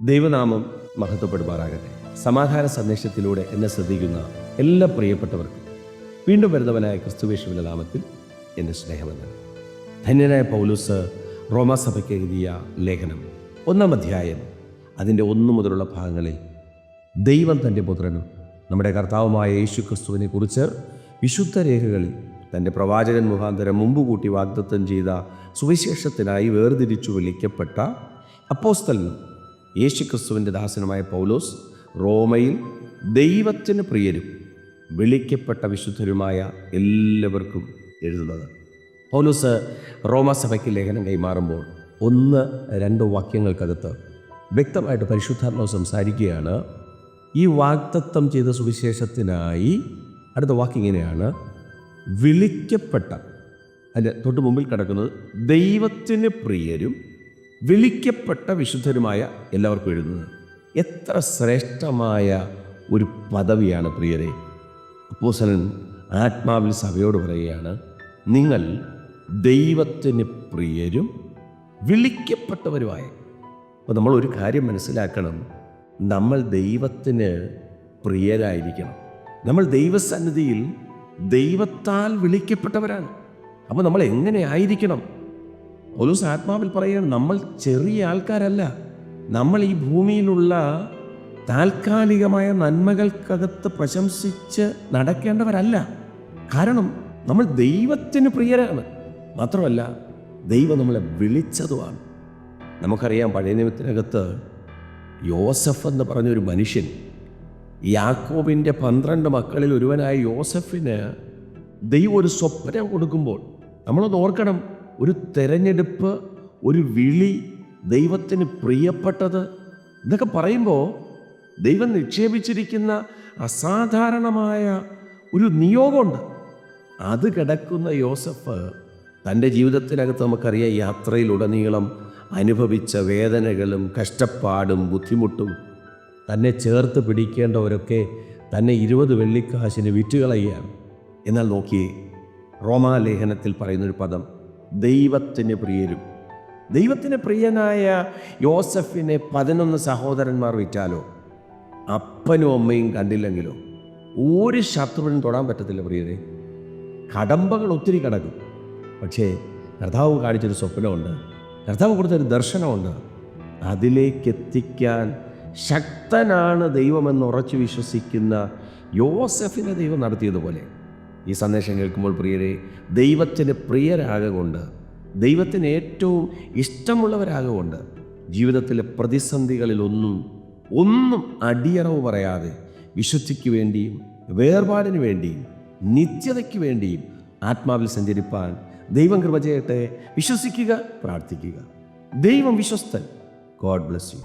ദൈവനാമം മഹത്വപ്പെടുമാറാകട്ടെ. സമാധാന സന്ദേശത്തിലൂടെ എന്നെ ശ്രദ്ധിക്കുന്ന എല്ലാ പ്രിയപ്പെട്ടവർക്കും വീണ്ടും വരുന്നവനായ ക്രിസ്തുവേശുവിന്റെ നാമത്തിൽ എൻ്റെ സ്നേഹമെന്ന്. ധന്യനായ പൗലോസ് റോമാസഭയ്ക്ക് എഴുതിയ ലേഖനം 1-ാം അധ്യായം അതിൻ്റെ 1 മുതലുള്ള ഭാഗങ്ങളിൽ ദൈവം തൻ്റെ പുത്രനും നമ്മുടെ കർത്താവുമായ യേശു ക്രിസ്തുവിനെ കുറിച്ച് വിശുദ്ധ രേഖകളിൽ തൻ്റെ പ്രവാചകൻ മുഖാന്തരം മുമ്പ് കൂട്ടി വാഗ്ദത്തം ചെയ്ത സുവിശേഷത്തിനായി വേർതിരിച്ചു വിളിക്കപ്പെട്ട അപ്പോസ്തലനും യേശു ക്രിസ്തുവിൻ്റെ ദാസനുമായ പൗലോസ് റോമയിൽ ദൈവത്തിന് പ്രിയരും വിളിക്കപ്പെട്ട വിശുദ്ധരുമായ എല്ലാവർക്കും എഴുതുന്നത്. പൗലോസ് റോമാസഭയ്ക്ക് ലേഖനം കൈമാറുമ്പോൾ 1-2 വാക്യങ്ങൾക്കകത്ത് വ്യക്തമായിട്ട് പരിശുദ്ധാത്മാവ് സംസാരിക്കുകയാണ്. ഈ വാഗ്ദത്തം ചെയ്ത സുവിശേഷത്തിനായി അടുത്ത വാക്യം ഇങ്ങനെയാണ്: വിളിക്കപ്പെട്ട, അതിൻ്റെ തൊട്ട് മുമ്പിൽ കിടക്കുന്നത് ദൈവത്തിന് പ്രിയരും വിളിക്കപ്പെട്ട വിശുദ്ധരുമായ എല്ലാവർക്കും എഴുതുന്നത്. എത്ര ശ്രേഷ്ഠമായ ഒരു പദവിയാണ് പ്രിയരെ. അപ്പോസ്തലൻ ആത്മാവിൽ സഭയോട് പറയുകയാണ്, നിങ്ങൾ ദൈവത്തിന് പ്രിയരും വിളിക്കപ്പെട്ടവരുമായ. അപ്പോൾ നമ്മൾ ഒരു കാര്യം മനസ്സിലാക്കണം, നമ്മൾ ദൈവത്തിന് പ്രിയരായിരിക്കണം. നമ്മൾ ദൈവസന്നിധിയിൽ ദൈവത്താൽ വിളിക്കപ്പെട്ടവരാണ്. അപ്പോൾ നമ്മൾ എങ്ങനെ ആയിരിക്കണം? പൗലോസ് ആത്മാവിൽ പറയുകയാണ്, നമ്മൾ ചെറിയ ആൾക്കാരല്ല. നമ്മൾ ഈ ഭൂമിയിലുള്ള താൽക്കാലികമായ നന്മകൾക്കകത്ത് പ്രശംസിച്ച് നടക്കേണ്ടവരല്ല. കാരണം നമ്മൾ ദൈവത്തിന് പ്രിയരാണ്. മാത്രമല്ല, ദൈവം നമ്മളെ വിളിച്ചതുമാണ്. നമുക്കറിയാം, പഴയ നിയമത്തിനകത്ത് യോസഫ് എന്ന് പറഞ്ഞൊരു മനുഷ്യൻ, യാക്കോബിൻ്റെ 12 മക്കളിൽ ഒരുവനായ യോസഫിന് ദൈവം ഒരു സ്വപ്നം കൊടുക്കുമ്പോൾ നമ്മളൊന്ന് ഓർക്കണം, ഒരു തെരഞ്ഞെടുപ്പ്, ഒരു വിളി, ദൈവത്തിന് പ്രിയപ്പെട്ടത് എന്നൊക്കെ പറയുമ്പോൾ ദൈവം നിക്ഷേപിച്ചിരിക്കുന്ന അസാധാരണമായ ഒരു നിയോഗമുണ്ട്. അത് കിടക്കുന്ന യോസഫ് തൻ്റെ ജീവിതത്തിനകത്ത് നമുക്കറിയാം, യാത്രയിലുടനീളം അനുഭവിച്ച വേദനകളും കഷ്ടപ്പാടും ബുദ്ധിമുട്ടും, തന്നെ ചേർത്ത് പിടിക്കേണ്ടവരൊക്കെ തന്നെ 20 വെള്ളിക്കാശിന് വിറ്റുകളയുകയാണ്. എന്നാൽ നോക്കിയേ, റോമാലേഖനത്തിൽ പറയുന്നൊരു പദം, ദൈവത്തിന് പ്രിയരും. ദൈവത്തിന് പ്രിയനായ യോസഫിനെ 11 സഹോദരന്മാർ വിറ്റാലോ, അപ്പനും അമ്മയും കണ്ടില്ലെങ്കിലോ ഒരു ശത്രുവിനും തൊടാൻ പറ്റത്തില്ല പ്രിയരെ. കടമ്പകൾ ഒത്തിരി കിടക്കും. പക്ഷേ കർത്താവ് കാണിച്ചൊരു സ്വപ്നമുണ്ട്, കർത്താവ് കൊടുത്തൊരു ദർശനമുണ്ട്. അതിലേക്കെത്തിക്കാൻ ശക്തനാണ് ദൈവമെന്ന് ഉറച്ചു വിശ്വസിക്കുന്ന യോസഫിനെ ദൈവം നടത്തിയതുപോലെ ഈ സന്ദേശം കേൾക്കുമ്പോൾ പ്രിയരെ, ദൈവത്തിന് പ്രിയരാകൊണ്ട്, ദൈവത്തിന് ഏറ്റവും ഇഷ്ടമുള്ളവരാകൊണ്ട് ജീവിതത്തിലെ പ്രതിസന്ധികളിലൊന്നും അടിയറവ് പറയാതെ വിശുദ്ധിക്ക് വേണ്ടിയും വേർപാടിന് വേണ്ടിയും നിത്യതയ്ക്ക് വേണ്ടിയും ആത്മാവിൽ സഞ്ചരിപ്പാൻ ദൈവം കൃപ ചെയ്യട്ടെ. വിശ്വസിക്കുക, പ്രാർത്ഥിക്കുക. ദൈവം വിശ്വസ്തൻ. God bless U.